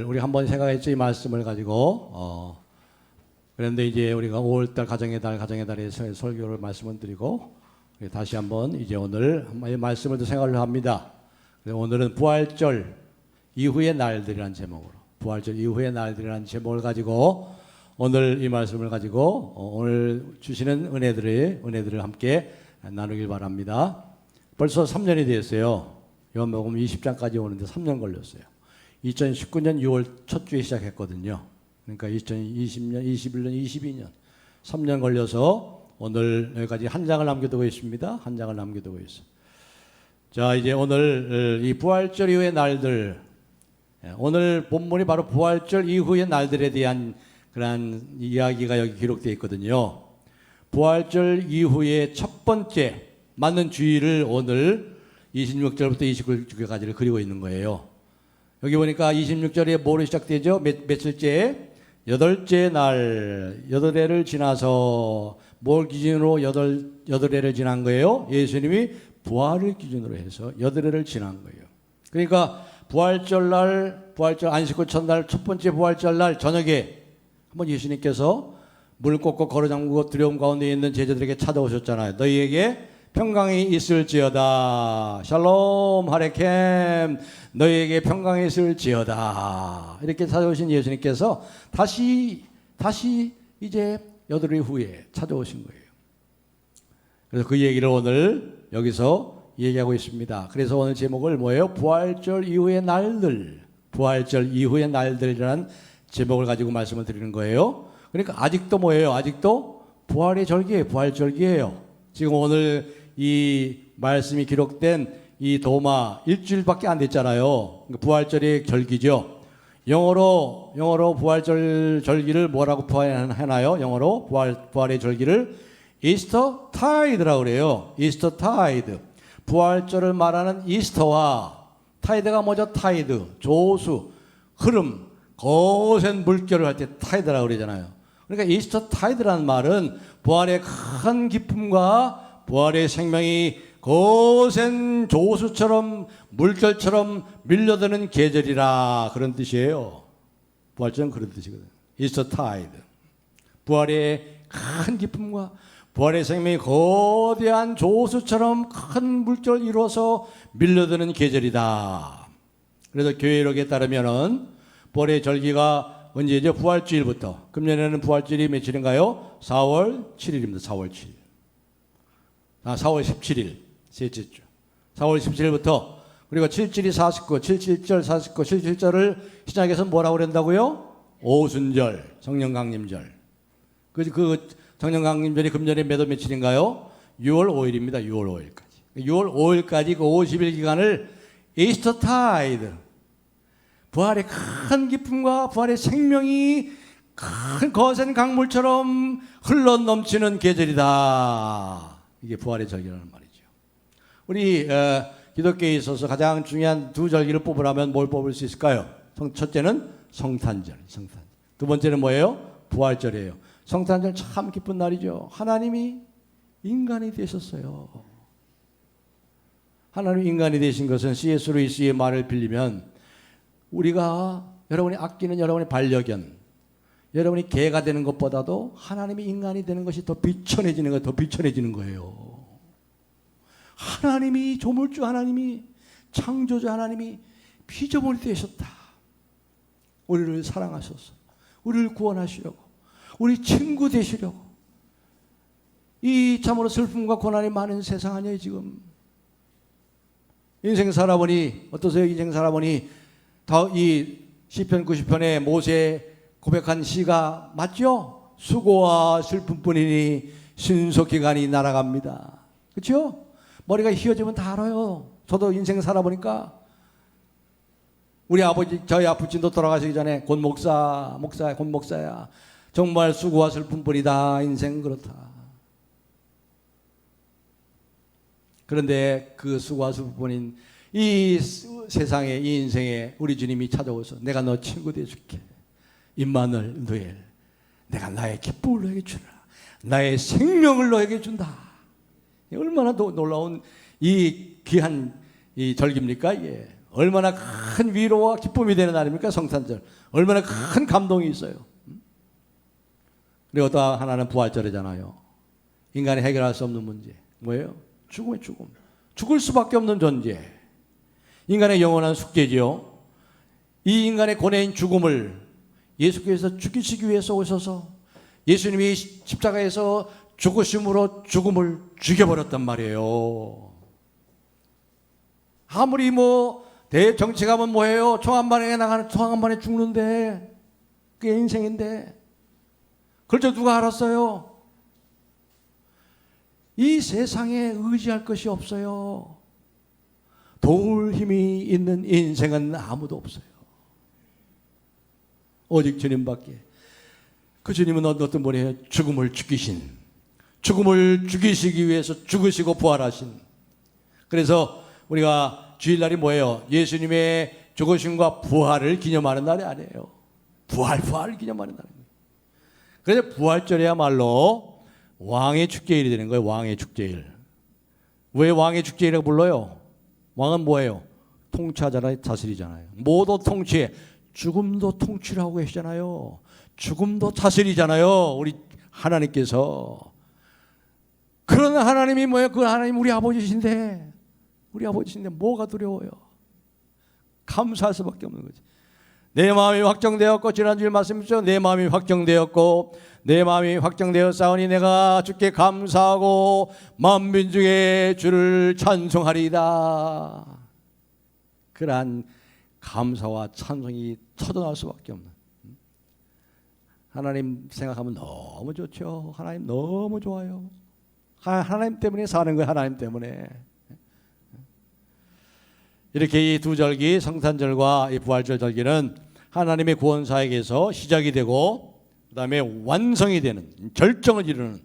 우리 한번 생각했죠, 이 말씀을 가지고. 그런데 이제 우리가 5월달 가정의 달에서 설교를 말씀을 드리고 다시 한번 이제 오늘 이 말씀을 또 생각을 합니다. 오늘은 부활절 이후의 날들이라는 제목으로, 부활절 이후의 날들이라는 제목을 가지고 오늘 이 말씀을 가지고 오늘 주시는 은혜들을 함께 나누길 바랍니다. 벌써 3년이 됐어요. 요한복음 20장까지 오는데 3년 걸렸어요. 2019년 6월 첫 주에 시작했거든요. 그러니까 2020년, 21년, 22년 3년 걸려서 오늘 여기까지 한 장을 남겨두고 있습니다. 한 장을 남겨두고 있어요. 자, 이제 오늘 이 부활절 이후의 날들, 오늘 본문이 바로 부활절 이후의 날들에 대한 그런 이야기가 여기 기록되어 있거든요. 부활절 이후의 첫 번째 맞는 주일을 오늘 26절부터 29절까지를 그리고 있는 거예요. 여기 보니까 26절에 뭐로 시작되죠? 며칠째? 여덟째 날, 여덟해를 지나서 뭘 기준으로 여덟해를 지난 거예요? 예수님이 부활을 기준으로 해서 여덟해를 지난 거예요. 그러니까 부활절 날, 부활절 안식구 첫날 첫 번째 부활절 날 저녁에 한번 예수님께서 문을 꼭꼭 걸어 잠그고 두려움 가운데 있는 제자들에게 찾아오셨잖아요. 너희에게 평강이 있을지어다. 샬롬 하레켐. 너희에게 평강이 있을지어다. 이렇게 찾아오신 예수님께서 다시 이제 여덟일 후에 찾아오신 거예요. 그래서 그 얘기를 오늘 여기서 얘기하고 있습니다. 그래서 오늘 제목을 뭐예요? 부활절 이후의 날들. 부활절 이후의 날들이라는 제목을 가지고 말씀을 드리는 거예요. 그러니까 아직도 뭐예요? 아직도 부활의 절기예요. 부활절기예요. 지금 오늘 이 말씀이 기록된 이 도마 일주일밖에 안 됐잖아요. 부활절이 절기죠. 영어로 부활절 절기를 뭐라고 표현하나요? 영어로 부활의 절기를 이스터 타이드라고 그래요. 이스터 타이드. 부활절을 말하는 이스터와 타이드가 뭐죠? 타이드, 조수, 흐름, 거센 물결을 할 때 타이드라고 그러잖아요. 그러니까 이스터 타이드라는 말은 부활의 큰 기쁨과 부활의 생명이 거센 조수처럼 물결처럼 밀려드는 계절이라 그런 뜻이에요. 부활절은 그런 뜻이거든요. 이스터 타이드. 부활의 큰 기쁨과 부활의 생명이 거대한 조수처럼 큰 물결을 이루어서 밀려드는 계절이다. 그래서 교회록에 따르면은 부활의 절기가 언제죠? 부활주일부터. 금년에는 부활주일이 며칠인가요? 4월 7일입니다. 4월 7일. 4월 17일, 셋째 주. 4월 17일부터, 그리고 7일이 49, 77절, 49, 77절을 신약에서 뭐라고 그런다고요? 오순절, 성령강림절. 그 성령강림절이 금년에 몇 월 며칠인가요? 6월 5일입니다. 6월 5일까지. 6월 5일까지 그 50일 기간을 이스터 타이드, 부활의 큰 기쁨과 부활의 생명이 큰 거센 강물처럼 흘러 넘치는 계절이다. 이게 부활의 절기라는 말이죠. 우리 기독교에 있어서 가장 중요한 두 절기를 뽑으라면 뭘 뽑을 수 있을까요? 첫째는 성탄절. 두 번째는 뭐예요? 부활절이에요. 성탄절 참 기쁜 날이죠. 하나님이 인간이 되셨어요. 하나님 인간이 되신 것은 C.S. 루이스의 말을 빌리면 우리가 여러분이 아끼는 여러분의 반려견, 여러분이 개가 되는 것보다도 하나님이 인간이 되는 것이 더 비천해지는 거예요. 하나님이 조물주 하나님이 창조주 하나님이 피조물이 되셨다. 우리를 사랑하셔서 우리를 구원하시려고 우리 친구 되시려고. 이 참으로 슬픔과 고난이 많은 세상 아니에요 지금. 인생 살아보니 어떠세요? 인생 살아보니 이 시편 90편에 모세 고백한 시가 맞죠? 수고와 슬픔뿐이니 신속기간이 날아갑니다. 그렇죠? 머리가 휘어지면 다 알아요. 저도 인생 살아보니까 우리 아버지, 저희 아버지도 돌아가시기 전에 곧 목사야. 정말 수고와 슬픔뿐이다. 인생 그렇다. 그런데 그 수고와 슬픔뿐인 이 세상에, 이 인생에 우리 주님이 찾아오셔서 내가 너 친구 되어줄게. 임마누엘 노엘, 내가 나의 기쁨을 너에게 주라. 나의 생명을 너에게 준다. 얼마나 놀라운 이 귀한 이 절기입니까? 예. 얼마나 큰 위로와 기쁨이 되는 날입니까? 성탄절. 얼마나 큰 감동이 있어요. 그리고 또 하나는 부활절이잖아요. 인간이 해결할 수 없는 문제. 뭐예요? 죽음의 죽음. 죽을 수밖에 없는 존재. 인간의 영원한 숙제지요. 이 인간의 고뇌인 죽음을 예수께서 죽이시기 위해서 오셔서 예수님이 십자가에서 죽으심으로 죽음을 죽여버렸단 말이에요. 아무리 대정치가면 뭐예요? 총 한 방에 나가는, 총 한 방에 죽는데 그게 인생인데 그걸 저 누가 알았어요? 이 세상에 의지할 것이 없어요. 도울 힘이 있는 인생은 아무도 없어요. 오직 주님밖에. 그 주님은 어떤 분이에요? 죽음을 죽이신, 죽음을 죽이시기 위해서 죽으시고 부활하신. 그래서 우리가 주일날이 뭐예요? 예수님의 죽으심과 부활을 기념하는 날이 아니에요. 부활을 기념하는 날입니다. 그래서 부활절이야말로 왕의 축제일이 되는 거예요. 왕의 축제일. 왜 왕의 축제일이라고 불러요? 왕은 뭐예요? 통치하잖아요. 다스리잖아요. 모두 통치해. 죽음도 통치를 하고 계시잖아요. 죽음도 다스리잖아요. 우리 하나님께서. 그런 하나님이 뭐예요? 그 하나님 우리 아버지신데, 뭐가 두려워요? 감사할 수밖에 없는 거지. 내 마음이 확정되었고, 지난주에 말씀했죠. 내 마음이 확정되었고 내 마음이 확정되었사오니 내가 주께 감사하고 만민 중에 주를 찬송하리이다. 그러한 감사와 찬송이 터져나올 수밖에 없는. 하나님 생각하면 너무 좋죠. 하나님 너무 좋아요. 하나님 때문에 사는 거예요. 하나님 때문에. 이렇게 이 두 절기, 성탄절과 이 부활절 절기는 하나님의 구원사역에서 시작이 되고 그 다음에 완성이 되는, 절정을 이루는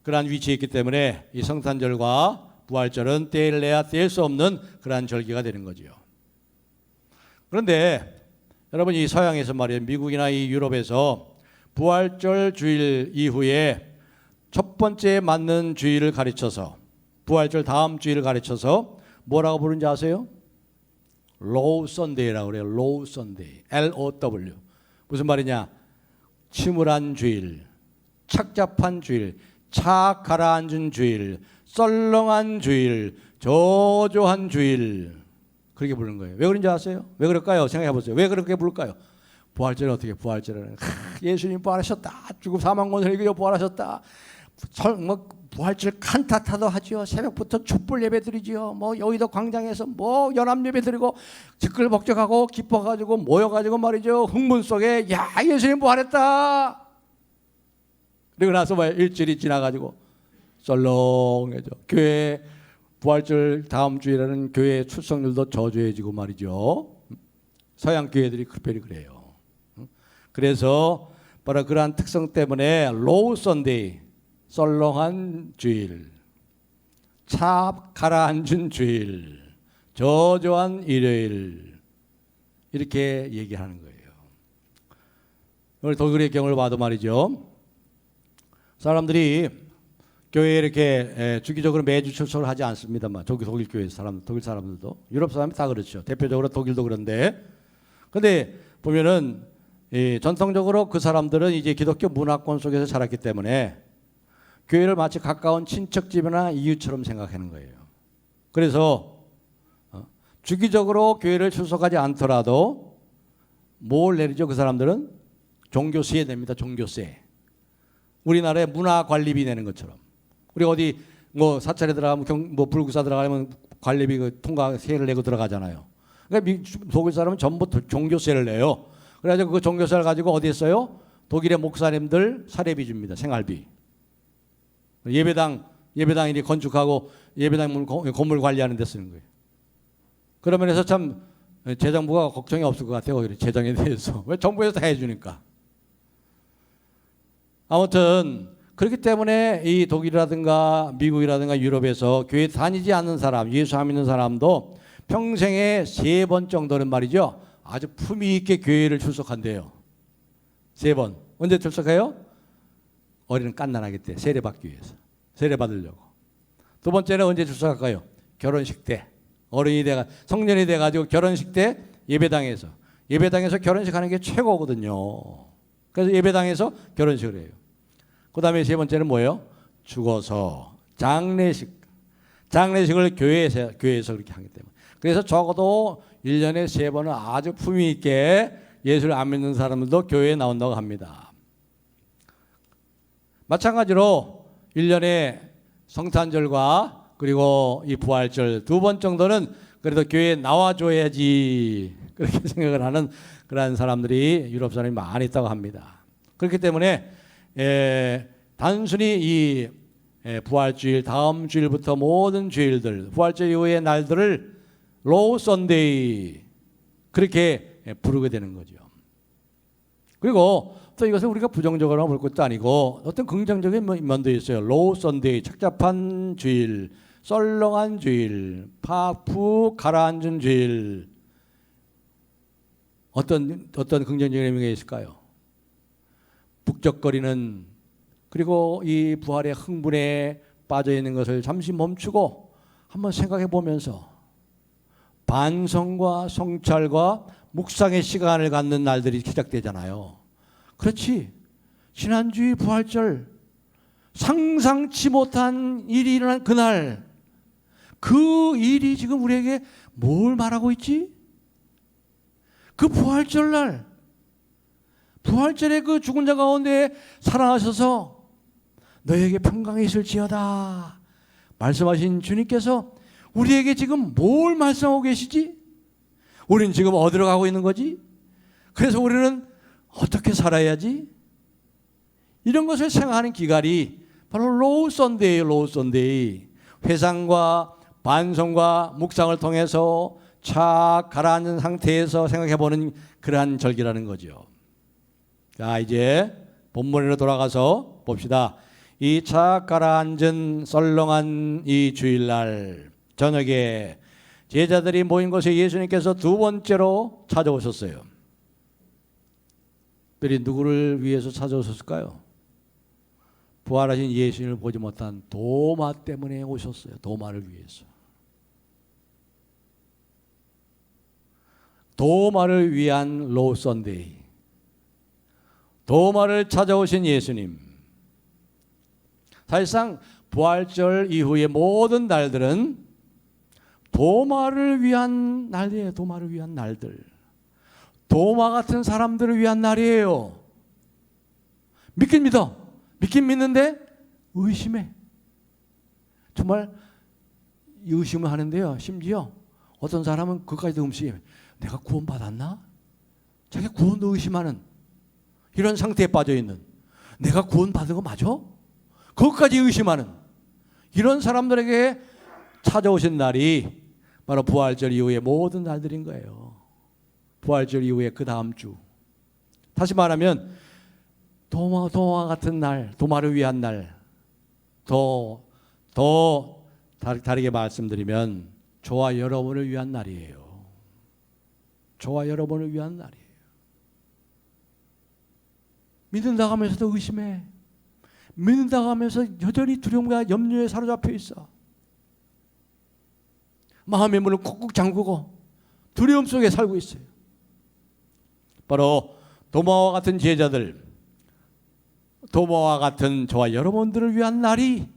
그러한 위치에 있기 때문에 이 성탄절과 부활절은 떼일 내야 뗄 수 없는 그러한 절기가 되는 거죠. 그런데 여러분, 이 서양에서 말이에요, 미국이나 이 유럽에서 부활절 주일 이후에 첫 번째 맞는 주일을 가르쳐서, 부활절 다음 주일을 가르쳐서 뭐라고 부르는지 아세요? 로우 선데이라고 그래요. 로우 선데이. LOW. 무슨 말이냐? 침울한 주일, 착잡한 주일, 착 가라앉은 주일, 썰렁한 주일, 저조한 주일. 그렇게 부르는 거예요. 왜 그런지 아세요? 왜 그럴까요? 생각해 보세요. 왜 그렇게 부를까요? 부활절은 어떻게 부활절은 예수님 부활하셨다. 죽음 사망권을 이기려 부활하셨다. 부활절 칸타타도 하죠. 새벽부터 촛불 예배 드리죠. 여의도 광장에서 연합 예배 드리고 시끌벅적하고 기뻐가지고 모여가지고 말이죠. 흥분 속에 야, 예수님 부활했다. 그리고 나서 일주일이 지나가지고 썰렁해져. 교회 부활절 다음 주일에는 교회 출석률도 저조해지고 말이죠. 서양 교회들이 특별히 그래요. 그래서 바로 그러한 특성 때문에 로우 선데이, 썰렁한 주일, 차 가라앉은 주일, 저조한 일요일, 이렇게 얘기하는 거예요. 오늘 독일의 경우를 봐도 말이죠. 사람들이 교회에 이렇게 주기적으로 매주 출석을 하지 않습니다만, 독일 교회 독일 사람들도, 유럽 사람이 다 그렇죠. 대표적으로 독일도 그런데, 근데 보면은 전통적으로 그 사람들은 이제 기독교 문화권 속에서 자랐기 때문에 교회를 마치 가까운 친척집이나 이웃처럼 생각하는 거예요. 그래서 주기적으로 교회를 출석하지 않더라도 뭘 내리죠? 그 사람들은 종교세 냅니다. 종교세. 우리나라의 문화관리비 내는 것처럼. 우리 어디 사찰에 들어가면 불구사 들어가면 관리비 통과세를 내고 들어가잖아요. 그러니까 독일 사람은 전부 종교세를 내요. 그래서 그 종교세를 가지고 어디에 써요? 독일의 목사님들 사례비 줍니다. 생활비. 예배당이 건축하고 예배당 건물 관리하는 데 쓰는 거예요. 그러면 해서 참 재정부가 걱정이 없을 것 같아요. 재정에 대해서. 왜 정부에서 다 해주니까. 아무튼 그렇기 때문에 이 독일이라든가 미국이라든가 유럽에서 교회 다니지 않는 사람, 예수 안 믿는 사람도 평생에 3번 정도는 말이죠, 아주 품위 있게 교회를 출석한대요. 3번. 언제 출석해요? 어린은 깐난하기 때 세례받기 위해서. 세례받으려고. 두 번째는 언제 출석할까요? 결혼식 때. 어른이 돼가 성년이 돼가지고 결혼식 때 예배당에서 결혼식 하는 게 최고거든요. 그래서 예배당에서 결혼식을 해요. 그 다음에 세 번째는 뭐예요? 죽어서 장례식을 교회에서 그렇게 하기 때문에. 그래서 적어도 1년에 3번은 아주 품위 있게 예수를 안 믿는 사람들도 교회에 나온다고 합니다. 마찬가지로 1년에 성탄절과 그리고 이 부활절 2번 정도는 그래도 교회에 나와줘야지 그렇게 생각을 하는 그런 사람들이 유럽 사람이 많이 있다고 합니다. 그렇기 때문에 단순히 이 부활주일 다음 주일부터 모든 주일들 부활절 이후의 날들을 로우 선데이 그렇게 부르게 되는 거죠. 그리고 또 이것을 우리가 부정적으로 볼 것도 아니고 어떤 긍정적인 면도 있어요. 로우 선데이 착잡한 주일, 썰렁한 주일, 푹 가라앉은 주일. 어떤 긍정적인 의미가 있을까요? 북적거리는 그리고 이 부활의 흥분에 빠져 있는 것을 잠시 멈추고 한번 생각해 보면서 반성과 성찰과 묵상의 시간을 갖는 날들이 시작되잖아요. 그렇지. 지난주의 부활절 상상치 못한 일이 일어난 그날 그 일이 지금 우리에게 뭘 말하고 있지? 그 부활절 날 부활절에 그 죽은 자 가운데 살아나셔서 너에게 평강이 있을지어다 말씀하신 주님께서 우리에게 지금 뭘 말씀하고 계시지? 우리는 지금 어디로 가고 있는 거지? 그래서 우리는 어떻게 살아야지? 이런 것을 생각하는 기간이 바로 로우 선데이예요. 로우 선데이. 회상과 반성과 묵상을 통해서 착 가라앉은 상태에서 생각해보는 그러한 절기라는 거죠. 자, 이제 본문으로 돌아가서 봅시다. 이 착 가라앉은 썰렁한 이 주일날 저녁에 제자들이 모인 곳에 예수님께서 2번째로 찾아오셨어요. 특별히 누구를 위해서 찾아오셨을까요? 부활하신 예수님을 보지 못한 도마 때문에 오셨어요. 도마를 위해서. 도마를 위한 로우 선데이. 도마를 찾아오신 예수님. 사실상 부활절 이후의 모든 날들은 도마를 위한 날이에요. 도마를 위한 날들. 도마 같은 사람들을 위한 날이에요. 믿긴 믿어. 믿긴 믿는데 의심해. 정말 의심을 하는데요. 심지어 어떤 사람은 그까지도 의심해. 내가 구원받았나? 자기가 구원도 의심하는 이런 상태에 빠져있는 내가 구원받은 거 맞아? 그것까지 의심하는 이런 사람들에게 찾아오신 날이 바로 부활절 이후의 모든 날들인 거예요. 부활절 이후에 그 다음 주. 다시 말하면 도마 같은 날, 도마를 위한 날. 더 다르게 말씀드리면 저와 여러분을 위한 날이에요. 저와 여러분을 위한 날이에요. 믿는다고 하면서도 의심해. 믿는다고 하면서 여전히 두려움과 염려에 사로잡혀 있어. 마음의 문을 콕콕 잠그고 두려움 속에 살고 있어요. 바로 도마와 같은 제자들, 도마와 같은 저와 여러분들을 위한 날이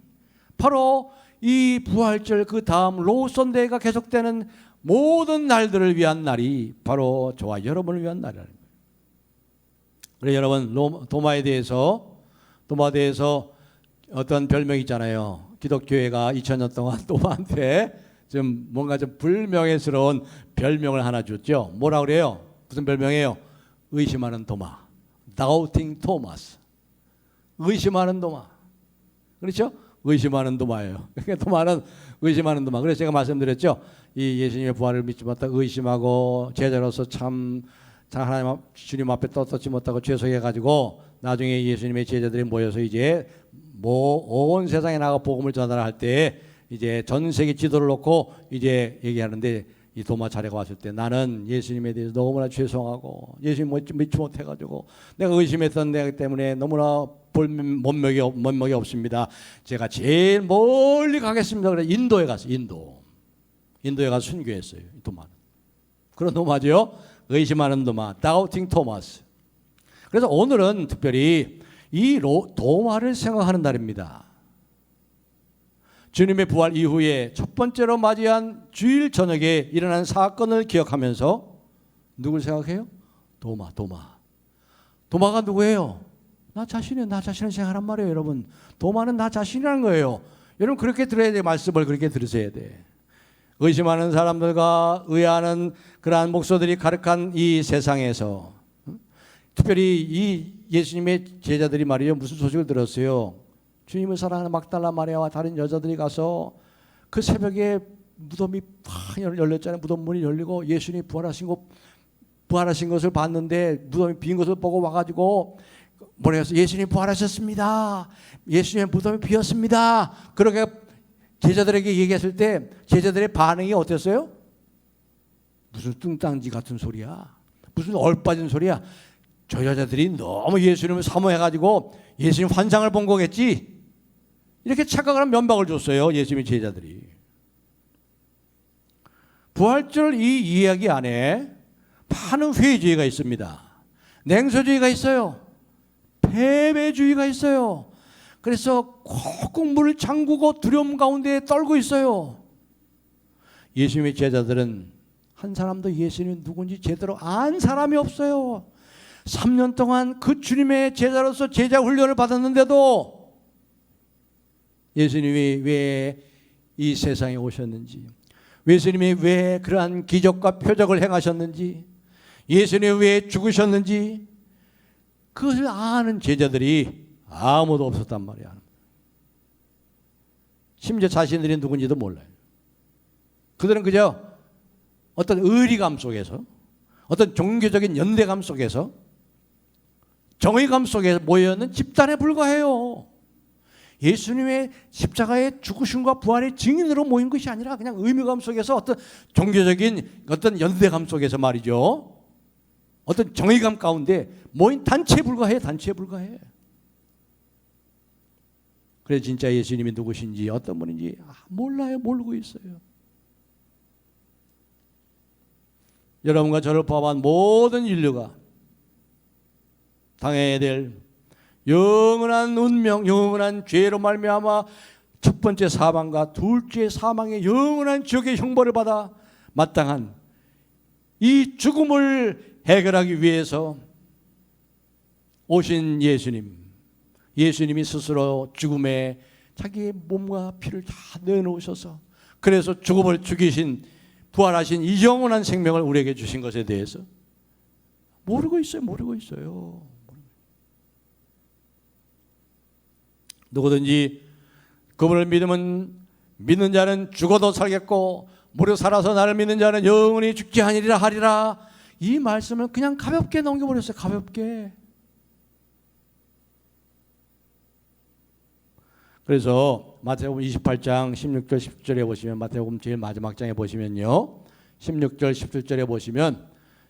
바로 이 부활절 그 다음 로우 선데이가 계속되는 모든 날들을 위한 날이 바로 저와 여러분을 위한 날이라는 거예요. 그래 여러분 도마에 대해서 어떤 별명이 있잖아요. 기독교회가 2000년 동안 도마한테 좀 뭔가 좀 불명예스러운 별명을 하나 줬죠. 뭐라 그래요? 무슨 별명이에요? 의심하는 도마. Doubting Thomas. 의심하는 도마. 그렇죠? 의심하는 도마예요. 도마는 의심하는 도마. 그래서 제가 말씀드렸죠. 이 예수님의 부활을 믿지 못하고 의심하고 제자로서 참 하나님 주님 앞에 떳떳지 못하고 죄송해가지고 나중에 예수님의 제자들이 모여서 이제 온 세상에 나가 복음을 전달할 때 이제 전 세계 지도를 놓고 이제 얘기하는데 이 도마 차례가 왔을 때 나는 예수님에 대해서 너무나 죄송하고 예수님 믿지 못해가지고 내가 의심했던 내 때문에 너무나 면목이 없습니다. 제가 제일 멀리 가겠습니다. 그래서 인도에 갔어요. 인도에 가서 순교했어요. 도마는. 그런 도마죠. 의심하는 도마, Doubting Thomas. 그래서 오늘은 특별히 이 도마를 생각하는 날입니다. 주님의 부활 이후에 첫 번째로 맞이한 주일 저녁에 일어난 사건을 기억하면서 누굴 생각해요? 도마가 누구예요? 나 자신을 생각하란 말이에요, 여러분. 도마는 나 자신이라는 거예요. 여러분 그렇게 들어야 돼. 말씀을 그렇게 들으셔야 돼. 의심하는 사람들과 의아하는 그러한 목소들이 가득한 이 세상에서 특별히 이 예수님의 제자들이 말이에요. 무슨 소식을 들었어요? 주님을 사랑하는 막달라 마리아와 다른 여자들이 가서 그 새벽에 무덤이 팍 열렸잖아요. 무덤 문이 열리고 예수님이 부활하신 것을 봤는데 무덤이 빈 것을 보고 와가지고 뭐라 해서 예수님 부활하셨습니다. 예수님의 무덤이 비었습니다. 그렇게 제자들에게 얘기했을 때 제자들의 반응이 어땠어요? 무슨 뚱딴지 같은 소리야. 무슨 얼빠진 소리야. 저 여자들이 너무 예수님을 사모해가지고 예수님 환상을 본 거겠지. 이렇게 착각하는 면박을 줬어요. 예수님의 제자들이. 부활절 이 이야기 안에 많은 회의주의가 있습니다. 냉소주의가 있어요. 패배주의가 있어요. 그래서 콕콕 문을 잠그고 두려움 가운데 떨고 있어요. 예수님의 제자들은 한 사람도 예수님이 누군지 제대로 안 사람이 없어요. 3년 동안 그 주님의 제자로서 제자 훈련을 받았는데도 예수님이 왜 이 세상에 오셨는지, 예수님이 왜 그러한 기적과 표적을 행하셨는지, 예수님이 왜 죽으셨는지 그것을 아는 제자들이 아무도 없었단 말이야. 심지어 자신들이 누군지도 몰라요. 그들은 그저 어떤 의리감 속에서, 어떤 종교적인 연대감 속에서, 정의감 속에 모여있는 집단에 불과해요. 예수님의 십자가의 죽으심과 부활의 증인으로 모인 것이 아니라 그냥 의미감 속에서 어떤 종교적인 어떤 연대감 속에서 말이죠. 어떤 정의감 가운데 모인 단체에 불과해. 단체에 불과해. 그래서 진짜 예수님이 누구신지 어떤 분인지 몰라요. 모르고 있어요. 여러분과 저를 포함한 모든 인류가 당해야 될 영원한 운명, 영원한 죄로 말미암아 첫 번째 사망과 둘째 사망의 영원한 지옥의 형벌을 받아 마땅한 이 죽음을 해결하기 위해서 오신 예수님이 스스로 죽음에 자기의 몸과 피를 다 내놓으셔서 그래서 죽음을 죽이신 부활하신 이 영원한 생명을 우리에게 주신 것에 대해서 모르고 있어요. 누구든지 그분을 믿는 자는 죽어도 살겠고 무릇 살아서 나를 믿는 자는 영원히 죽지 아니리라 하리라. 이 말씀을 그냥 가볍게 넘겨버렸어요. 가볍게. 그래서 마태복음 28장 16절 17절에 보시면, 마태복음 제일 마지막 장에 보시면요, 16절 17절에 보시면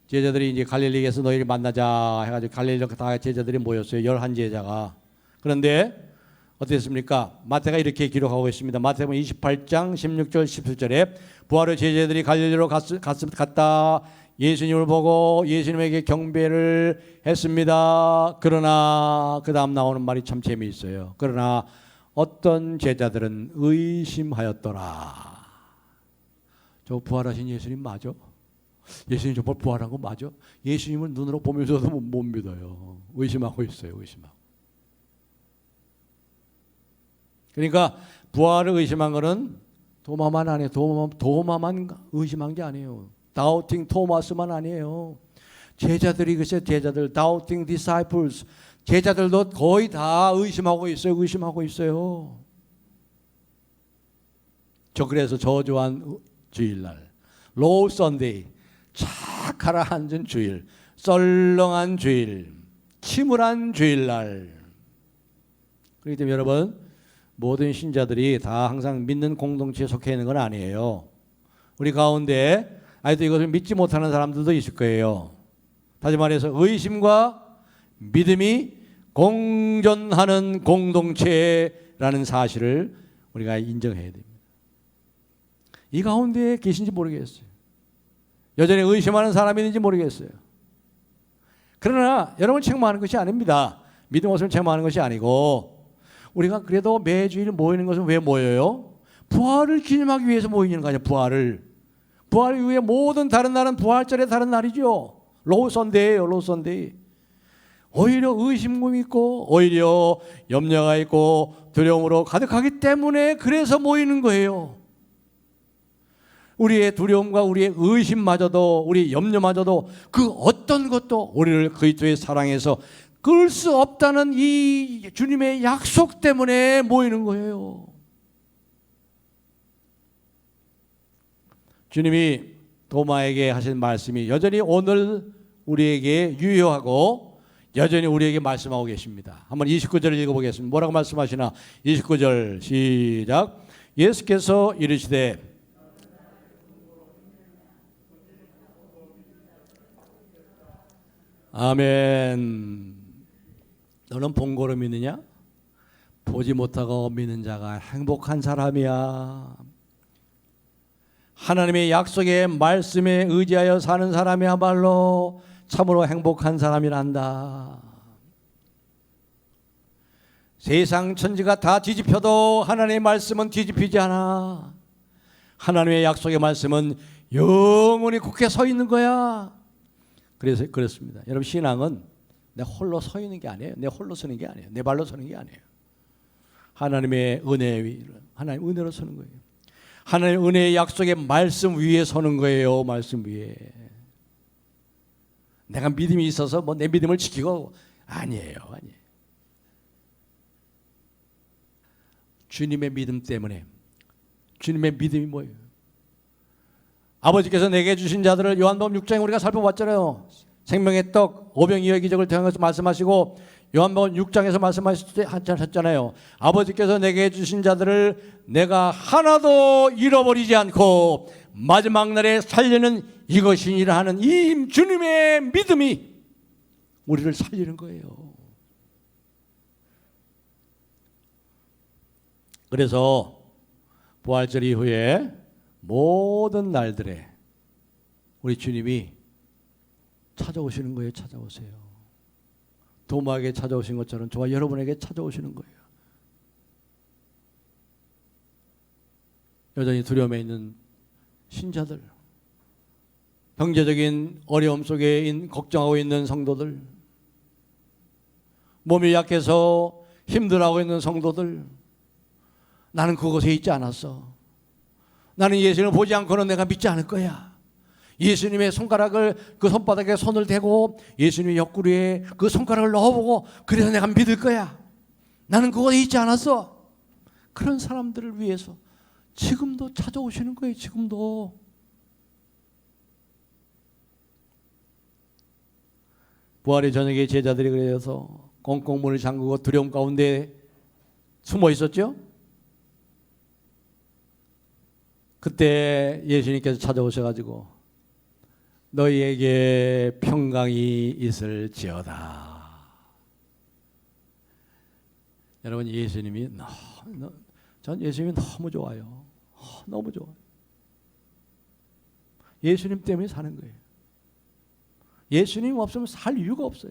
제자들이 이제 갈릴리에서 너희를 만나자 해가지고 갈릴리 다 제자들이 모였어요. 11제자가. 그런데 어땠습니까? 마태가 이렇게 기록하고 있습니다. 마태복음 28장 16절 17절에 부활 후 제자들이 갈릴리로 갔다 예수님을 보고 예수님에게 경배를 했습니다. 그러나 그 다음 나오는 말이 참 재미있어요. 그러나 어떤 제자들은 의심하였더라. 저 부활하신 예수님 맞아? 예수님 정말 부활한 거 맞아? 예수님을 눈으로 보면서도 못 믿어요. 의심하고 있어요. 의심하고. 그러니까 부활을 의심한 거는 도마만 아니에요. 도마만 의심한 게 아니에요. Doubting Thomas만 아니에요. 제자들이 글쎄 제자들 Doubting Disciples 제자들도 거의 다 의심하고 있어요. 저 그래서 저주한 주일날, Low Sunday, 착 가라앉은 주일, 썰렁한 주일, 침울한 주일날. 그렇기 때문에 여러분, 모든 신자들이 다 항상 믿는 공동체에 속해 있는 건 아니에요. 우리 가운데 아직도 이것을 믿지 못하는 사람들도 있을 거예요. 다시 말해서 의심과 믿음이 공존하는 공동체라는 사실을 우리가 인정해야 됩니다. 이 가운데 계신지 모르겠어요. 여전히 의심하는 사람이 있는지 모르겠어요. 그러나 여러분 책망하는 것이 아닙니다. 믿음 없으면 책망하는 것이 아니고, 우리가 그래도 매주일 모이는 것은 왜 모여요? 부활을 기념하기 위해서 모이는 거 아니에요. 부활 이후에 모든 다른 날은 부활절의 다른 날이죠. 로우 선데이예요. 로우 선데이. 오히려 의심이 있고 오히려 염려가 있고 두려움으로 가득하기 때문에 그래서 모이는 거예요. 우리의 두려움과 우리의 의심마저도, 우리의 염려마저도 그 어떤 것도 우리를 그리스도의 사랑에서 끌 수 없다는 이 주님의 약속 때문에 모이는 거예요. 주님이 도마에게 하신 말씀이 여전히 오늘 우리에게 유효하고 여전히 우리에게 말씀하고 계십니다. 한번 29절을 읽어보겠습니다. 뭐라고 말씀하시나? 29절 시작. 예수께서 이르시되 아멘. 너는 본 거로 믿느냐? 보지 못하고 믿는 자가 행복한 사람이야. 하나님의 약속의 말씀에 의지하여 사는 사람이야말로 참으로 행복한 사람이란다. 세상 천지가 다 뒤집혀도 하나님의 말씀은 뒤집히지 않아. 하나님의 약속의 말씀은 영원히 굳게 서 있는 거야. 그래서 그렇습니다. 여러분, 신앙은 내 홀로 서 있는 게 아니에요. 내 홀로 서는 게 아니에요. 내 발로 서는 게 아니에요. 하나님의 은혜 위, 하나님의 은혜로 서는 거예요. 하나님의 은혜의 약속의 말씀 위에 서는 거예요. 말씀 위에. 내가 믿음이 있어서 뭐 내 믿음을 지키고 아니에요. 주님의 믿음 때문에. 주님의 믿음이 뭐예요? 아버지께서 내게 주신 자들을 요한복음 6장에 우리가 살펴봤잖아요. 생명의 떡, 오병이어의 기적을 통해서 말씀하시고 요한복음 6장에서 말씀하셨잖아요. 아버지께서 내게 주신 자들을 내가 하나도 잃어버리지 않고 마지막 날에 살리는 이것이니라 하는 이 주님의 믿음이 우리를 살리는 거예요. 그래서 부활절 이후에 모든 날들에 우리 주님이 찾아오시는 거예요. 찾아오세요. 도마에게 찾아오신 것처럼 저와 여러분에게 찾아오시는 거예요. 여전히 두려움에 있는 신자들, 경제적인 어려움 속에 걱정하고 있는 성도들, 몸이 약해서 힘들어하고 있는 성도들, 나는 그곳에 있지 않았어. 나는 예수님을 보지 않고는 내가 믿지 않을 거야. 예수님의 손가락을, 그 손바닥에 손을 대고 예수님의 옆구리에 그 손가락을 넣어보고 그래서 내가 믿을 거야. 나는 그곳에 있지 않았어. 그런 사람들을 위해서 지금도 찾아오시는 거예요. 지금도. 부활의 저녁에 제자들이 그래서 꽁꽁 문을 잠그고 두려움 가운데 숨어 있었죠. 그때 예수님께서 찾아오셔가지고 너희에게 평강이 있을지어다. 여러분, 예수님이 전 예수님이 너무 좋아요. 너무 좋아요. 예수님 때문에 사는 거예요. 예수님 없으면 살 이유가 없어요.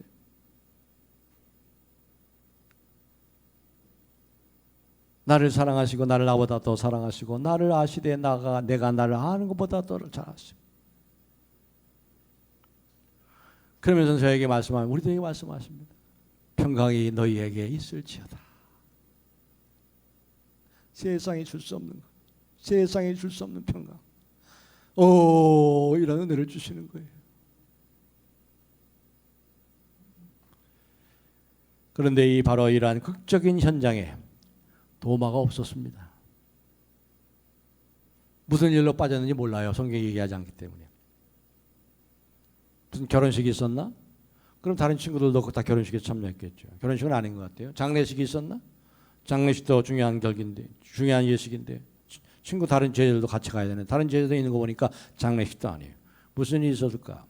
나를 사랑하시고 나를 나보다 더 사랑하시고 나를 아시되 내가 나를 아는 것보다 더 잘 아시고, 그러면서 저에게 말씀하면 우리들에게 말씀하십니다. 평강이 너희에게 있을지어다. 세상이 줄 수 없는 것, 세상이 줄 수 없는 평강, 이런 은혜를 주시는 거예요. 그런데 바로 이러한 극적인 현장에 도마가 없었습니다. 무슨 일로 빠졌는지 몰라요. 성경이 얘기하지 않기 때문에. 무슨 결혼식이 있었나? 그럼 다른 친구들도 다 결혼식에 참여했겠죠. 결혼식은 아닌 것 같아요. 장례식이 있었나? 장례식도 중요한 결기인데, 중요한 예식인데 친구 다른 제자들도 같이 가야 되는, 다른 제자들 있는 거 보니까 장례식도 아니에요. 무슨 일이 있었을까?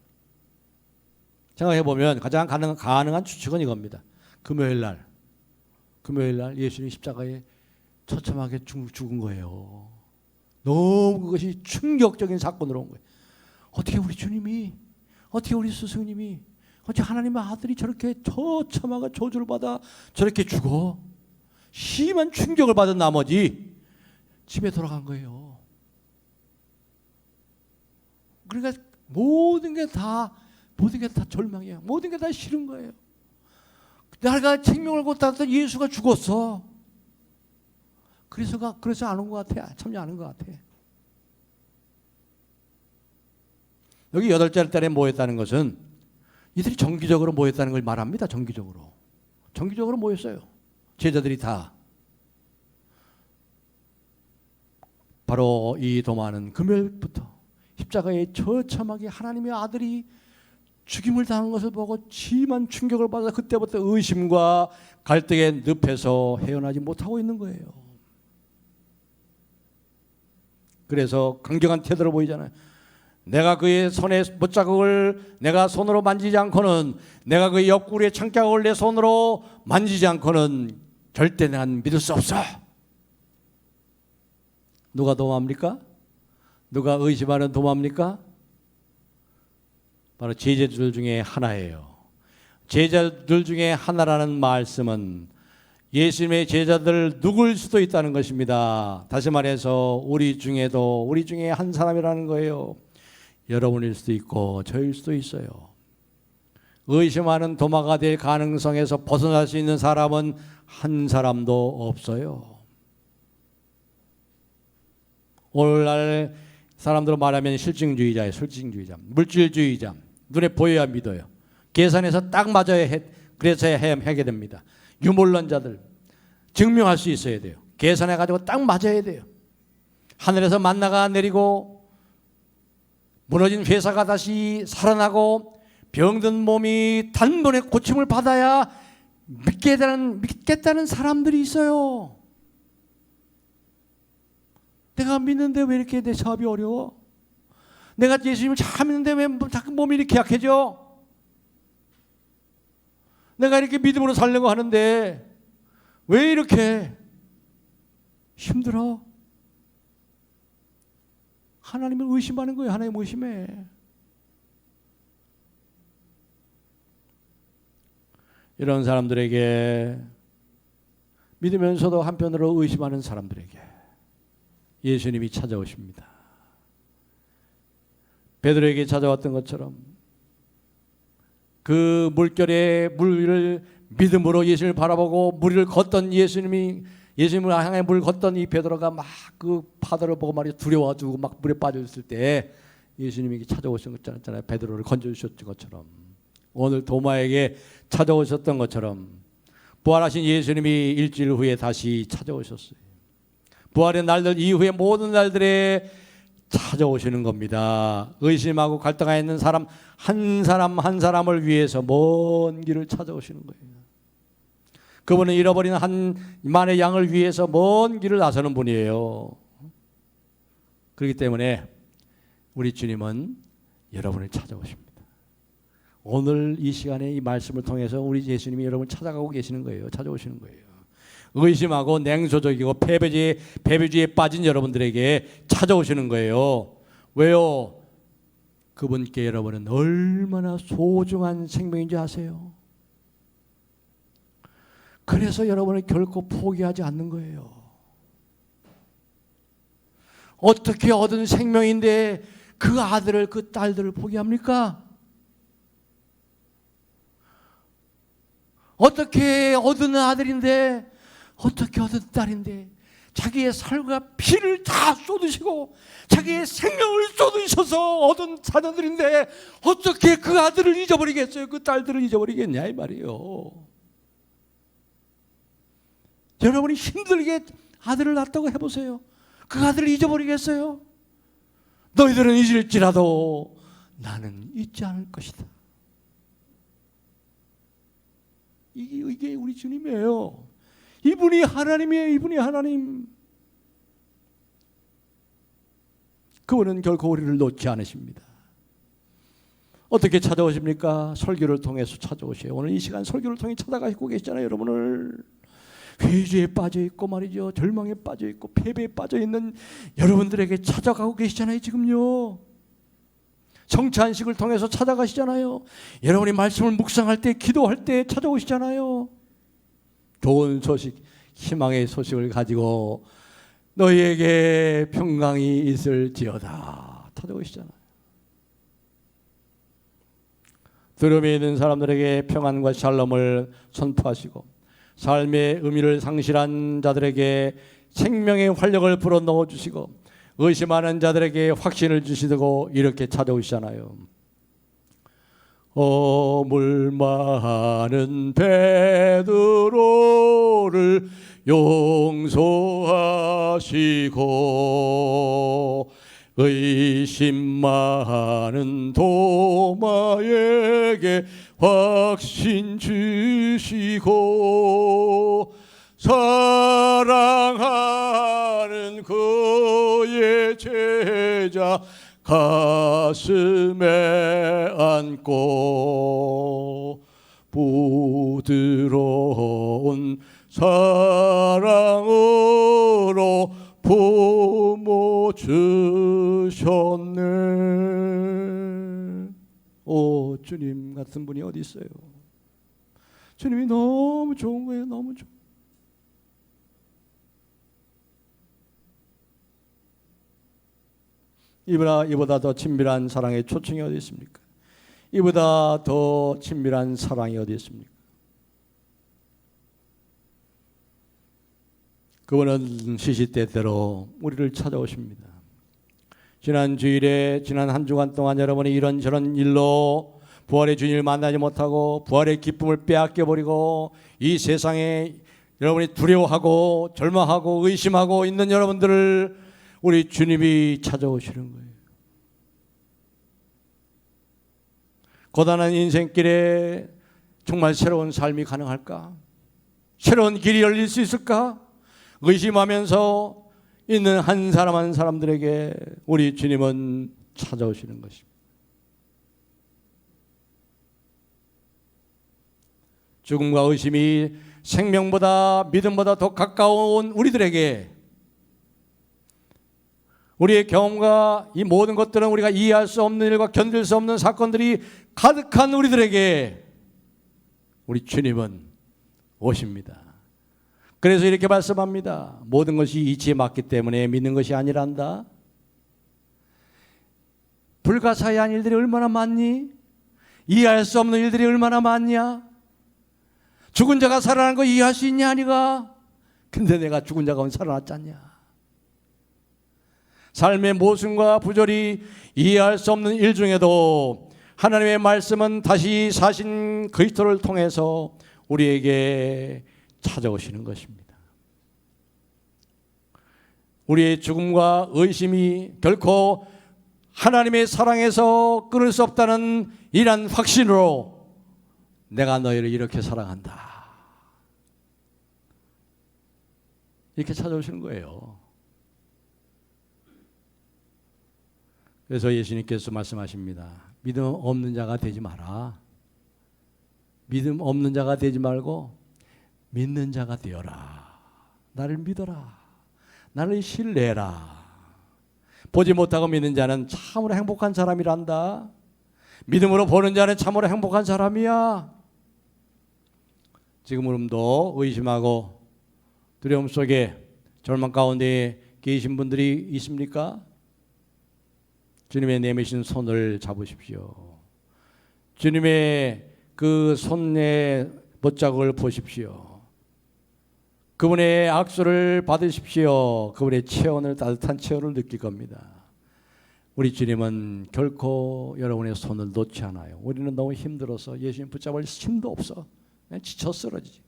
생각해보면 가장 가능한 추측은 이겁니다. 금요일 날 예수님이 십자가에 처참하게 죽은 거예요. 너무 그것이 충격적인 사건으로 온 거예요. 어떻게 우리 주님이, 어떻게 우리 스승님이, 어떻게 하나님의 아들이 저렇게 처참하게 저주를 받아 저렇게 죽어? 심한 충격을 받은 나머지 집에 돌아간 거예요. 그러니까 모든 게 다 절망이에요. 모든 게 다 싫은 거예요. 내가 생명을 കൊടു았던 예수가 죽었어. 그래서 안 온 것 같아. 참여 안 온 것 같아. 여기 8째 달에 모였다는 것은 이들이 정기적으로 모였다는 걸 말합니다. 정기적으로 모였어요. 제자들이 다. 바로 이 도마는 금요일부터 십자가에 처참하게 하나님의 아들이 죽임을 당한 것을 보고 심한 충격을 받아 그때부터 의심과 갈등의 늪에서 헤어나지 못하고 있는 거예요. 그래서 강경한 태도를 보이잖아요. 내가 그의 손의 못자국을 내가 손으로 만지지 않고는, 내가 그의 옆구리의 창자국을 내 손으로 만지지 않고는 절대 난 믿을 수 없어. 누가 도마입니까? 누가 의심하는 도마입니까? 바로 제자들 중에 하나예요. 제자들 중에 하나라는 말씀은 예수님의 제자들 누구일 수도 있다는 것입니다. 다시 말해서 우리 중에 한 사람이라는 거예요. 여러분일 수도 있고 저일 수도 있어요. 의심하는 도마가 될 가능성에서 벗어날 수 있는 사람은 한 사람도 없어요. 오늘날 사람들로 말하면 실증주의자예요. 실증주의자, 물질주의자. 눈에 보여야 믿어요. 계산해서 딱 맞아야 그래서 하게 됩니다. 유물론자들 증명할 수 있어야 돼요. 계산해가지고 딱 맞아야 돼요. 하늘에서 만나가 내리고 무너진 회사가 다시 살아나고 병든 몸이 단번에 고침을 받아야 믿겠다는 사람들이 있어요. 내가 믿는데 왜 이렇게 내 사업이 어려워? 내가 예수님을 잘 믿는데 왜 자꾸 몸이 이렇게 약해져? 내가 이렇게 믿음으로 살려고 하는데 왜 이렇게 힘들어? 하나님을 의심하는 거예요. 하나님 의심해. 이런 사람들에게, 믿으면서도 한편으로 의심하는 사람들에게 예수님이 찾아오십니다. 베드로에게 찾아왔던 것처럼 그 물결에 물을 믿음으로 예수님을 바라보고 물을 걷던 예수님을 향해 물 걷던 이 베드로가 막 그 파도를 보고 말이죠, 두려워가지고 막 물에 빠져있을 때 예수님이 찾아오신 것 있잖아요. 베드로를 건져주셨던 것처럼 오늘 도마에게 찾아오셨던 것처럼 부활하신 예수님이 일주일 후에 다시 찾아오셨어요. 부활의 날들 이후에 모든 날들에 찾아오시는 겁니다. 의심하고 갈등하여 있는 사람 한 사람을 위해서 먼 길을 찾아오시는 거예요. 그분은 잃어버린 한 만의 양을 위해서 먼 길을 나서는 분이에요. 그렇기 때문에 우리 주님은 여러분을 찾아오십니다. 오늘 이 시간에 이 말씀을 통해서 우리 예수님이 여러분을 찾아가고 계시는 거예요. 찾아오시는 거예요. 의심하고 냉소적이고 패배주의에 빠진 여러분들에게 찾아오시는 거예요. 왜요? 그분께 여러분은 얼마나 소중한 생명인지 아세요? 그래서 여러분을 결코 포기하지 않는 거예요. 어떻게 얻은 생명인데 그 아들을, 그 딸들을 포기합니까? 어떻게 얻은 아들인데, 어떻게 얻은 딸인데 자기의 살과 피를 다 쏟으시고 자기의 생명을 쏟으셔서 얻은 자녀들인데 어떻게 그 아들을 잊어버리겠어요? 그 딸들을 잊어버리겠냐 이 말이에요. 여러분이 힘들게 아들을 낳았다고 해보세요. 그 아들을 잊어버리겠어요? 너희들은 잊을지라도 나는 잊지 않을 것이다. 이게 우리 주님이에요. 이분이 하나님이에요. 이분이 하나님. 그분은 결코 우리를 놓지 않으십니다. 어떻게 찾아오십니까? 설교를 통해서 찾아오셔요. 오늘 이 시간 설교를 통해 찾아가시고 계시잖아요. 여러분을 회의에 빠져 있고 말이죠, 절망에 빠져 있고 패배에 빠져 있는 여러분들에게 찾아가고 계시잖아요. 지금요 성찬식을 통해서 찾아가시잖아요. 여러분이 말씀을 묵상할 때, 기도할 때 찾아오시잖아요. 좋은 소식, 희망의 소식을 가지고 너희에게 평강이 있을지어다 찾아오시잖아요. 두려움에 있는 사람들에게 평안과 샬롬을 선포하시고, 삶의 의미를 상실한 자들에게 생명의 활력을 불어넣어 주시고, 의심하는 자들에게 확신을 주시고 이렇게 찾아오시잖아요. 물 많은 베드로를 용서하시고, 의심 많은 도마에게 확신 주시고, 사랑하는 그의 제자 가슴에 안고 부드러운 사랑으로 부모 주셨네. 오, 주님 같은 분이 어디 있어요? 주님이 너무 좋은 거예요. 너무 좋은. 이보다 더 친밀한 사랑의 초청이 어디 있습니까? 이보다 더 친밀한 사랑이 어디 있습니까? 그분은 시시때때로 우리를 찾아오십니다. 지난 주일에, 지난 한 주간 동안 여러분이 이런저런 일로 부활의 주님을 만나지 못하고 부활의 기쁨을 빼앗겨버리고 이 세상에 여러분이 두려워하고 절망하고 의심하고 있는 여러분들을 우리 주님이 찾아오시는 거예요. 고단한 인생길에 정말 새로운 삶이 가능할까? 새로운 길이 열릴 수 있을까? 의심하면서 있는 한 사람 한 사람들에게 우리 주님은 찾아오시는 것입니다. 죽음과 의심이 생명보다 믿음보다 더 가까운 우리들에게, 우리의 경험과 이 모든 것들은 우리가 이해할 수 없는 일과 견딜 수 없는 사건들이 가득한 우리들에게 우리 주님은 오십니다. 그래서 이렇게 말씀합니다. 모든 것이 이치에 맞기 때문에 믿는 것이 아니란다. 불가사의한 일들이 얼마나 많니? 이해할 수 없는 일들이 얼마나 많냐? 죽은 자가 살아난 거 이해할 수 있냐 아니가? 근데 내가 죽은 자가 살아났지 않냐? 삶의 모순과 부조리, 이해할 수 없는 일 중에도 하나님의 말씀은 다시 사신 그리스도를 통해서 우리에게 찾아오시는 것입니다. 우리의 죽음과 의심이 결코 하나님의 사랑에서 끊을 수 없다는 이러한 확신으로 내가 너희를 이렇게 사랑한다, 이렇게 찾아오시는 거예요. 그래서 예수님께서 말씀하십니다. 믿음 없는 자가 되지 마라. 믿음 없는 자가 되지 말고 믿는 자가 되어라. 나를 믿어라. 나를 신뢰해라. 보지 못하고 믿는 자는 참으로 행복한 사람이란다. 믿음으로 보는 자는 참으로 행복한 사람이야. 지금도 의심하고 두려움 속에 절망 가운데 계신 분들이 있습니까? 주님의 내미신 손을 잡으십시오. 주님의 그 손의 못자국을 보십시오. 그분의 악수를 받으십시오. 그분의 체온을, 따뜻한 체온을 느낄 겁니다. 우리 주님은 결코 여러분의 손을 놓지 않아요. 우리는 너무 힘들어서 예수님 붙잡을 힘도 없어. 그냥 지쳐 쓰러지지.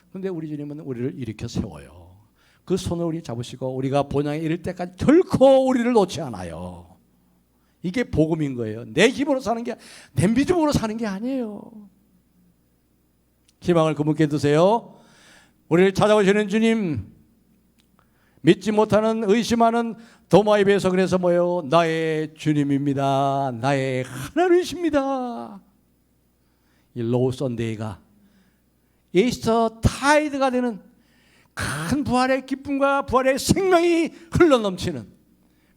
그런데 우리 주님은 우리를 일으켜 세워요. 그 손을 우리 잡으시고 우리가 본향에 이를 때까지 결코 우리를 놓지 않아요. 이게 복음인 거예요. 내 힘으로 사는 게, 내 믿음으로 사는 게 아니에요. 희망을 그분께 두세요. 우리를 찾아오시는 주님, 믿지 못하는, 의심하는 도마에 비해서 그래서 뭐예요? 나의 주님입니다. 나의 하나님이십니다. 이 로우 선데이가 이스터 타이드가 되는 큰 부활의 기쁨과 부활의 생명이 흘러넘치는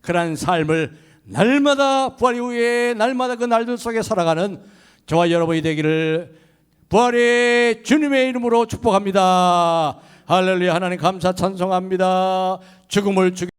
그러한 삶을 날마다 부활 이후에 날마다 그 날들 속에 살아가는 저와 여러분이 되기를 부활의 주님의 이름으로 축복합니다. 할렐루야. 하나님 감사 찬송합니다. 죽음을